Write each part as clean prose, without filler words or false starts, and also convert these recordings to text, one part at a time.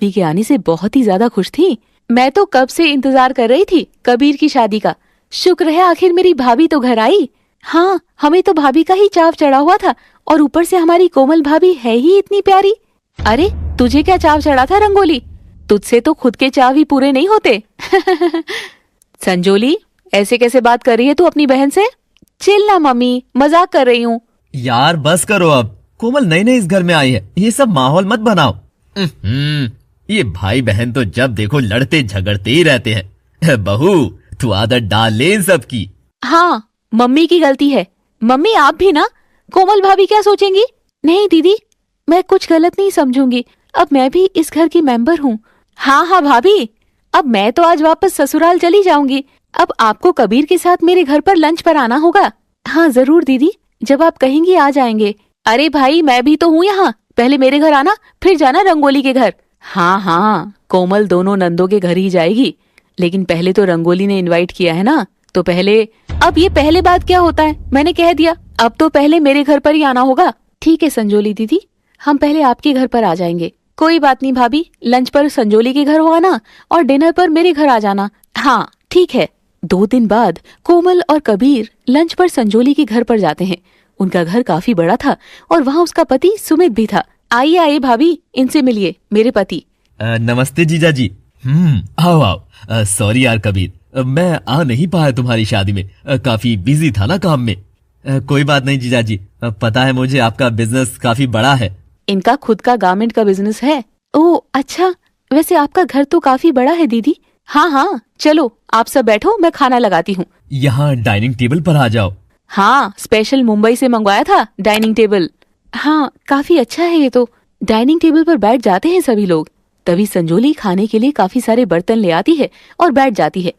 भाभी के आने से बहुत ही ज्यादा खुश थी। मैं तो कब से इंतजार कर रही थी कबीर की शादी का। शुक्र है आखिर मेरी भाभी तो घर आई। हाँ, हमें तो भाभी का ही चाव चढ़ा हुआ था, और ऊपर से हमारी कोमल भाभी है ही इतनी प्यारी। अरे तुझे क्या चाव चढ़ा था रंगोली? तुझसे तो खुद के चाव ही पूरे नहीं होते। संजोली, ऐसे कैसे बात कर रही है तू अपनी बहन से? चिल ना मम्मी, मजाक कर रही हूँ। यार बस करो अब, कोमल नई नई इस घर में आई है, ये सब माहौल मत बनाओ। ये भाई बहन तो जब देखो लड़ते झगड़ते ही रहते हैं। बहू तू आदत डाल ले इन सब की। हाँ, मम्मी की गलती है। मम्मी आप भी ना, कोमल भाभी क्या सोचेंगी? नहीं दीदी, मैं कुछ गलत नहीं समझूंगी, अब मैं भी इस घर की मेंबर हूँ। हाँ हाँ भाभी, अब मैं तो आज वापस ससुराल चली जाऊंगी। अब आपको कबीर के साथ मेरे घर पर लंच पर आना होगा। हाँ जरूर दीदी, जब आप कहेंगी आ जाएंगे। अरे भाई मैं भी तो हूँ यहाँ, पहले मेरे घर आना, फिर जाना रंगोली के घर। हाँ हाँ, कोमल दोनों नंदों के घर ही जाएगी, लेकिन पहले तो रंगोली ने इनवाइट किया है ना, तो पहले। अब ये पहले बात क्या होता है, मैंने कह दिया, अब तो पहले मेरे घर पर ही आना होगा। ठीक है संजोली दीदी, हम पहले आपके घर पर आ जाएंगे। कोई बात नहीं भाभी, लंच पर संजोली के घर हो आना और डिनर पर मेरे घर आ जाना। हाँ ठीक है। 2 दिन बाद कोमल और कबीर लंच पर संजोली के घर पर जाते हैं। उनका घर काफी बड़ा था और वहाँ उसका पति सुमित भी था। आइए आइए भाभी, इनसे मिलिए, मेरे पति। नमस्ते जीजा जी। आओ आओ। सॉरी यार कबीर, मैं आ नहीं पाया तुम्हारी शादी में, काफी बिजी था ना काम में। कोई बात नहीं जीजा जी, पता है मुझे आपका बिजनेस काफी बड़ा है। इनका खुद का गारमेंट का बिजनेस है। ओह अच्छा, वैसे आपका घर तो काफी बड़ा है दीदी। हाँ हाँ चलो आप सब बैठो, मैं खाना लगाती हूँ। यहाँ डाइनिंग टेबल पर आ जाओ। हाँ, स्पेशल मुंबई से मंगवाया था डाइनिंग टेबल। हाँ काफी अच्छा है ये तो। डाइनिंग टेबल पर बैठ जाते हैं सभी लोग। तभी संजोली खाने के लिए काफी सारे बर्तन ले आती है और बैठ जाती है।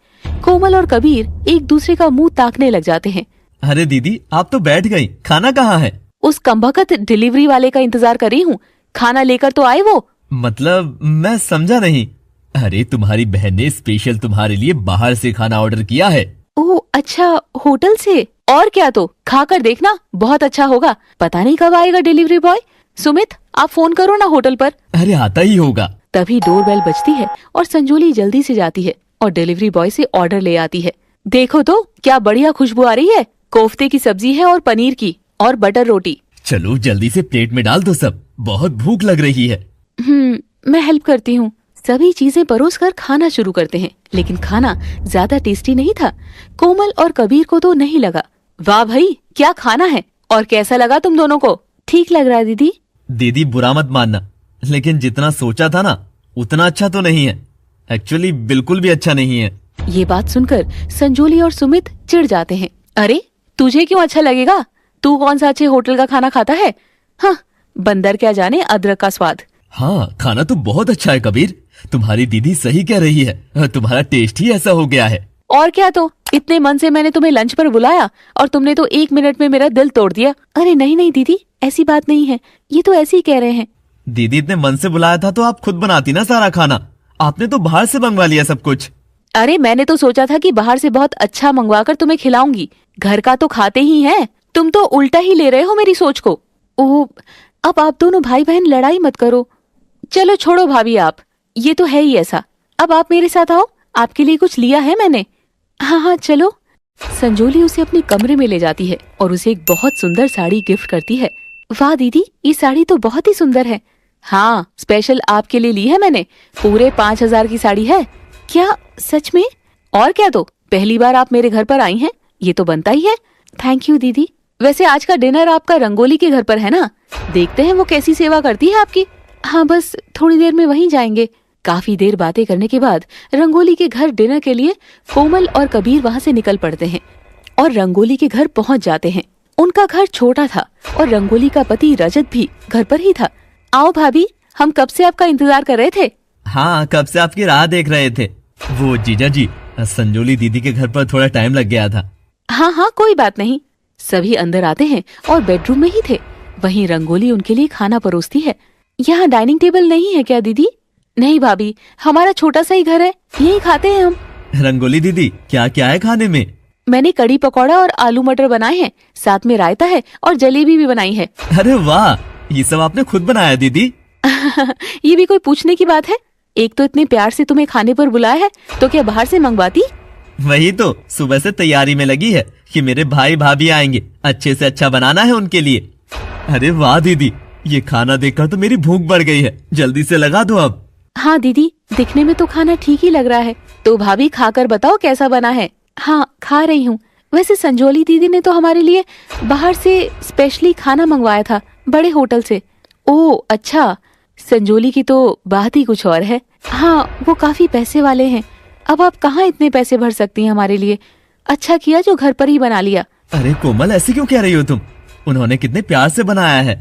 कोमल और कबीर एक दूसरे का मुंह ताकने लग जाते हैं। अरे दीदी आप तो बैठ गई, खाना कहाँ है? उस कमबख्त डिलीवरी वाले का इंतजार कर रही हूँ, खाना लेकर तो आए वो। मतलब मैं समझा नहीं। अरे तुम्हारी बहन ने स्पेशल तुम्हारे लिए बाहर से खाना ऑर्डर किया है। ओह अच्छा, होटल से? और क्या, तो खाकर देखना, बहुत अच्छा होगा। पता नहीं कब आएगा डिलीवरी बॉय। सुमित आप फोन करो ना होटल पर। अरे आता ही होगा। तभी डोरबेल बजती है और संजोली जल्दी से जाती है और डिलीवरी बॉय से ऑर्डर ले आती है। देखो तो क्या बढ़िया खुशबू आ रही है। कोफ्ते की सब्जी है और पनीर की और बटर रोटी। चलो जल्दी से प्लेट में डाल दो सब, बहुत भूख लग रही है। मैं हेल्प करती हूँ। सभी चीजें परोस कर खाना शुरू करते हैं, लेकिन खाना ज्यादा टेस्टी नहीं था। कोमल और कबीर को तो नहीं लगा। वाह भाई क्या खाना है, और कैसा लगा तुम दोनों को? ठीक लग रहा है दीदी। दीदी बुरा मत मानना, लेकिन जितना सोचा था ना उतना अच्छा तो नहीं है। एक्चुअली बिल्कुल भी अच्छा नहीं है। ये बात सुनकर संजोली और सुमित चिढ़ जाते हैं। अरे तुझे क्यों अच्छा लगेगा? तू कौन सा अच्छे होटल का खाना खाता है? हाँ, बंदर क्या जाने अदरक का स्वाद। हाँ खाना तो बहुत अच्छा है कबीर, तुम्हारी दीदी सही कह रही है, तुम्हारा टेस्ट ही ऐसा हो गया है। और क्या, तो इतने मन से मैंने तुम्हें लंच पर बुलाया और तुमने तो 1 मिनट में मेरा दिल तोड़ दिया। अरे नहीं नहीं दीदी, ऐसी बात नहीं है, ये तो ऐसे ही कह रहे हैं। दीदी इतने मन से बुलाया था तो आप खुद बनाती ना सारा खाना, आपने तो बाहर से मंगवा लिया सब कुछ। अरे मैंने तो सोचा था कि बाहर से बहुत अच्छा मंगवा कर तुम्हें खिलाऊंगी, घर का तो खाते ही हैं। तुम तो उल्टा ही ले रहे हो मेरी सोच को। ओह, अब आप दोनों भाई बहन लड़ाई मत करो। चलो छोड़ो भाभी, आप ये तो है ही ऐसा। अब आप मेरे साथ आओ, आपके लिए कुछ लिया है मैंने। हाँ हाँ चलो। संजोली उसे अपने कमरे में ले जाती है और उसे एक बहुत सुंदर साड़ी गिफ्ट करती है। वाह दीदी, ये साड़ी तो बहुत ही सुंदर है। हाँ, स्पेशल आपके लिए ली है मैंने, पूरे 5000 की साड़ी है। क्या सच में? और क्या, तो पहली बार आप मेरे घर पर आई हैं, ये तो बनता ही है। थैंक यू दीदी। वैसे आज का डिनर आपका रंगोली के घर पर है ना? देखते हैं वो कैसी सेवा करती है आपकी। हाँ बस थोड़ी देर में वहीं जाएंगे। काफी देर बातें करने के बाद रंगोली के घर डिनर के लिए कोमल और कबीर वहाँ से निकल पड़ते हैं और रंगोली के घर पहुँच जाते हैं। उनका घर छोटा था और रंगोली का पति रजत भी घर पर ही था। आओ भाभी, हम कब से आपका इंतजार कर रहे थे। हाँ, कब से आपकी राह देख रहे थे। वो जीजा जी, संजोली दीदी के घर पर थोड़ा टाइम लग गया था। हाँ हाँ कोई बात नहीं। सभी अंदर आते हैं और बेडरूम में ही थे। वहीं रंगोली उनके लिए खाना परोसती है। यहाँ डाइनिंग टेबल नहीं है क्या दीदी? नहीं भाभी, हमारा छोटा सा ही घर है, यही खाते हैं हम। रंगोली दीदी क्या क्या है खाने में? मैंने कड़ी पकौड़ा और आलू मटर बनाए हैं, साथ में रायता है और जलेबी भी बनाई है। अरे वाह, ये सब आपने खुद बनाया दीदी? ये भी कोई पूछने की बात है? एक तो इतने प्यार से तुम्हें खाने पर बुलाया है, तो क्या बाहर से मंगवाती? वही तो सुबह से तैयारी में लगी है कि मेरे भाई भाभी आएंगे, अच्छे से अच्छा बनाना है उनके लिए। अरे वाह दीदी, ये खाना देखकर तो मेरी भूख बढ़ गई है, जल्दी से लगा दो अब। हाँ दीदी, दिखने में तो खाना ठीक ही लग रहा है, तो भाभी खाकर बताओ कैसा बना है। हाँ खा रही हूँ। वैसे संजोली दीदी ने तो हमारे लिए बाहर से स्पेशली खाना मंगवाया था, बड़े होटल से। ओह अच्छा, संजोली की तो बात ही कुछ और है। हाँ वो काफी पैसे वाले हैं, अब आप कहाँ इतने पैसे भर सकती हैं हमारे लिए। अच्छा किया जो घर पर ही बना लिया। अरे कोमल, ऐसे क्यों कह रही हो तुम? उन्होंने कितने प्यार से बनाया है।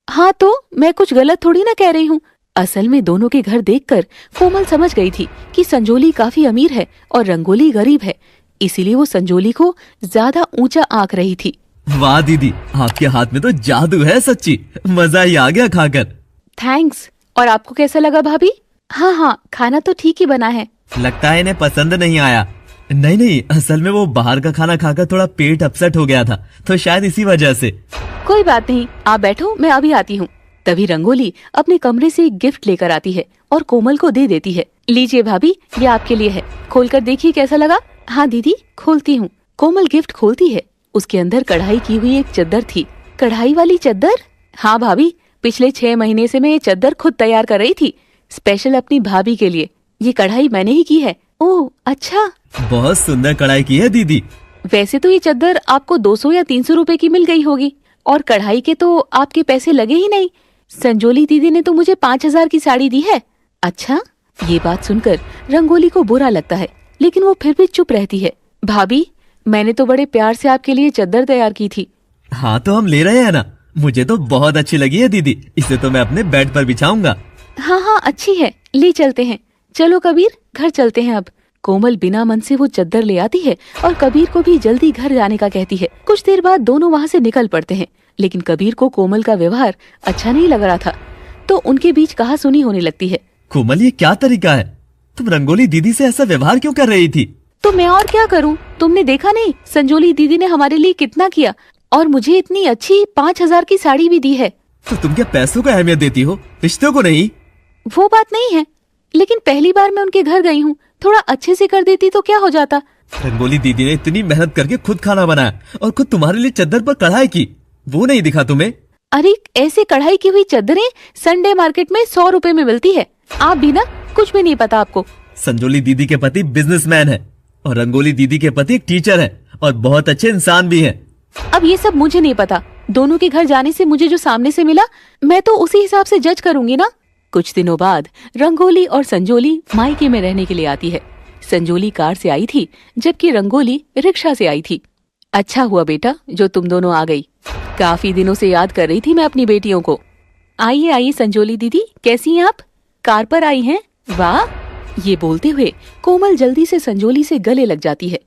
हाँ तो मैं कुछ गलत थोड़ी ना कह रही हूँ। असल में दोनों के घर देखकर कोमल समझ गई थी कि संजोली काफी अमीर है और रंगोली गरीब है, इसीलिए वो संजोली को ज्यादा ऊंचा आंक रही थी। वाह दीदी, आपके हाथ में तो जादू है सच्ची, मजा ही आ गया खाकर। थैंक्स। और आपको कैसा लगा भाभी? हाँ हाँ, खाना तो ठीक ही बना है। लगता है इन्हें पसंद नहीं आया। नहीं नहीं, असल में वो बाहर का खाना खाकर थोड़ा पेट अपसेट हो गया था, तो शायद इसी वजह से। कोई बात नहीं, आप बैठो, मैं अभी आती हूँ। तभी रंगोली अपने कमरे से एक गिफ्ट लेकर आती है और कोमल को दे देती है। लीजिए भाभी, ये आपके लिए है, खोलकर देखिए कैसा लगा। हाँ दीदी, खोलती हूँ। कोमल गिफ्ट खोलती है, उसके अंदर कढ़ाई की हुई एक चद्दर थी। कढ़ाई वाली चद्दर? हाँ भाभी, पिछले 6 महीने से मैं ये चद्दर खुद तैयार कर रही थी, स्पेशल अपनी भाभी के लिए। ये कढ़ाई मैंने ही की है। ओह अच्छा, बहुत सुंदर कढ़ाई की है दीदी। वैसे तो ये चद्दर आपको 200 या 300 रुपए की मिल गई होगी, और कढ़ाई के तो आपके पैसे लगे ही नहीं। संजोली दीदी ने तो मुझे 5000 की साड़ी दी है। अच्छा, ये बात सुनकर रंगोली को बुरा लगता है, लेकिन वो फिर भी चुप रहती है। भाभी, मैंने तो बड़े प्यार से आपके लिए चद्दर तैयार की थी। हाँ तो हम ले रहे हैं ना, मुझे तो बहुत अच्छी लगी है दीदी, इसे तो मैं अपने बेड पर बिछाऊंगा। हाँ हाँ अच्छी है, ले चलते हैं। चलो कबीर, घर चलते हैं अब। कोमल बिना मन से वो चद्दर ले आती है और कबीर को भी जल्दी घर जाने का कहती है। कुछ देर बाद दोनों वहाँ से निकल पड़ते हैं, लेकिन कबीर को कोमल का व्यवहार अच्छा नहीं लग रहा था, तो उनके बीच कहासुनी होने लगती है। कोमल, ये क्या तरीका है? तुम रंगोली दीदी से ऐसा व्यवहार क्यों कर रही थी? तो मैं और क्या करूं? तुमने देखा नहीं संजोली दीदी ने हमारे लिए कितना किया, और मुझे इतनी अच्छी 5000 की साड़ी भी दी है। तो तुम क्या पैसों को अहमियत देती हो, रिश्तों को नहीं? वो बात नहीं है, लेकिन पहली बार मैं उनके घर गई हूँ, थोड़ा अच्छे से कर देती तो क्या हो जाता। रंगोली दीदी ने इतनी मेहनत करके खुद खाना बनाया और खुद तुम्हारे लिए चद्दर पर कढ़ाई की, वो नहीं दिखा तुम्हें? अरे ऐसे कढ़ाई की हुई चद्दरें संडे मार्केट में 100 रुपए में मिलती है। आप भी ना, कुछ भी नहीं पता आपको। संजोली दीदी के पति बिजनेसमैन है और रंगोली दीदी के पति एक टीचर है और बहुत अच्छे इंसान भी हैं। अब ये सब मुझे नहीं पता, दोनों के घर जाने से मुझे जो सामने से मिला, मैं तो उसी हिसाब से जज करूंगी ना। कुछ दिनों बाद रंगोली और संजोली मायके में रहने के लिए आती है। संजोली कार से आई थी, जबकि रंगोली रिक्शा से आई थी। अच्छा हुआ बेटा जो तुम दोनों आ गई, काफी दिनों से याद कर रही थी मैं अपनी बेटियों को। आइए आइए संजोली दीदी, कैसी हैं आप? कार पर आई हैं? वाह। ये बोलते हुए कोमल जल्दी से संजोली से गले लग जाती है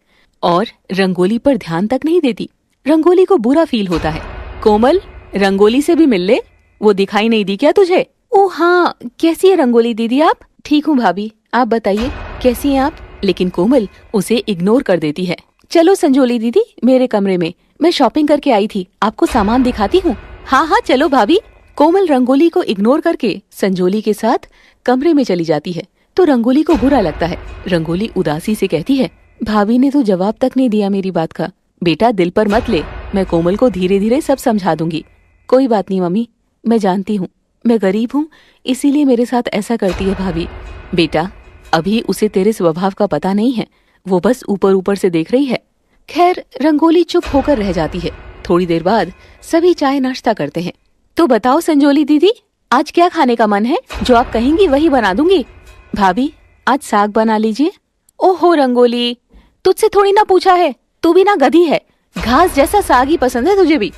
और रंगोली पर ध्यान तक नहीं देती। रंगोली को बुरा फील होता है। कोमल, रंगोली से भी मिल ले, वो दिखाई नहीं दी क्या तुझे? ओ हाँ, कैसी है रंगोली दीदी आप? ठीक हूँ भाभी, आप बताइए कैसी हैं आप? लेकिन कोमल उसे इग्नोर कर देती है। चलो संजोली दीदी, मेरे कमरे में, मैं शॉपिंग करके आई थी, आपको सामान दिखाती हूँ। हाँ हाँ चलो भाभी। कोमल रंगोली को इग्नोर करके संजोली के साथ कमरे में चली जाती है, तो रंगोली को बुरा लगता है। रंगोली उदासी से कहती है, भाभी ने तो जवाब तक नहीं दिया मेरी बात का। बेटा दिल पर मत ले, मैं कोमल को धीरे धीरे सब समझा दूंगी। कोई बात नहीं मम्मी, मैं जानती हूँ मैं गरीब हूँ, इसीलिए मेरे साथ ऐसा करती है भाभी। बेटा अभी उसे तेरे स्वभाव का पता नहीं है, वो बस ऊपर ऊपर से देख रही है। खैर रंगोली चुप होकर रह जाती है। थोड़ी देर बाद सभी चाय नाश्ता करते हैं। तो बताओ संजोली दीदी, आज क्या खाने का मन है? जो आप कहेंगी वही बना दूंगी। भाभी आज साग बना लीजिए। ओहो रंगोली, तुझसे थोड़ी ना पूछा है, तू भी ना गधी है, घास जैसा साग ही पसंद है तुझे भी।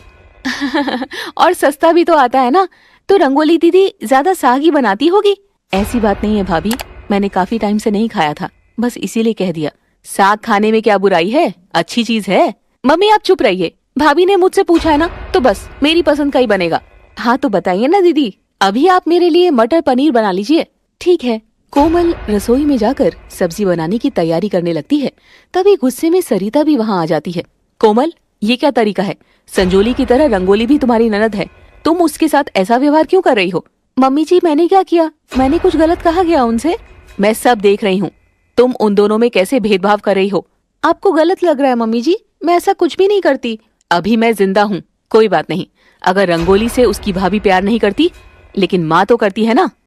और सस्ता भी तो आता है ना, तो रंगोली दीदी ज्यादा साग ही बनाती होगी। ऐसी बात नहीं है भाभी, मैंने काफी टाइम से नहीं खाया था, बस इसीलिए कह दिया। साग खाने में क्या बुराई है, अच्छी चीज है। मम्मी आप चुप रहिए, भाभी ने मुझसे पूछा है ना, तो बस मेरी पसंद का ही बनेगा। हाँ तो बताइए ना दीदी, अभी आप मेरे लिए मटर पनीर बना लीजिए। ठीक है। कोमल रसोई में जाकर सब्जी बनाने की तैयारी करने लगती है। तभी गुस्से में सरिता भी वहाँ आ जाती है। कोमल, ये क्या तरीका है? संजोली की तरह रंगोली भी तुम्हारी ननद है, तुम उसके साथ ऐसा व्यवहार क्यों कर रही हो? मम्मी जी मैंने क्या किया, मैंने कुछ गलत कहा गया उनसे? मैं सब देख रही हूँ। तुम उन दोनों में कैसे भेदभाव कर रही हो। आपको गलत लग रहा है मम्मी जी, मैं ऐसा कुछ भी नहीं करती। अभी मैं जिंदा हूँ, कोई बात नहीं। अगर रंगोली से उसकी भाभी प्यार नहीं करती, लेकिन माँ तो करती है ना।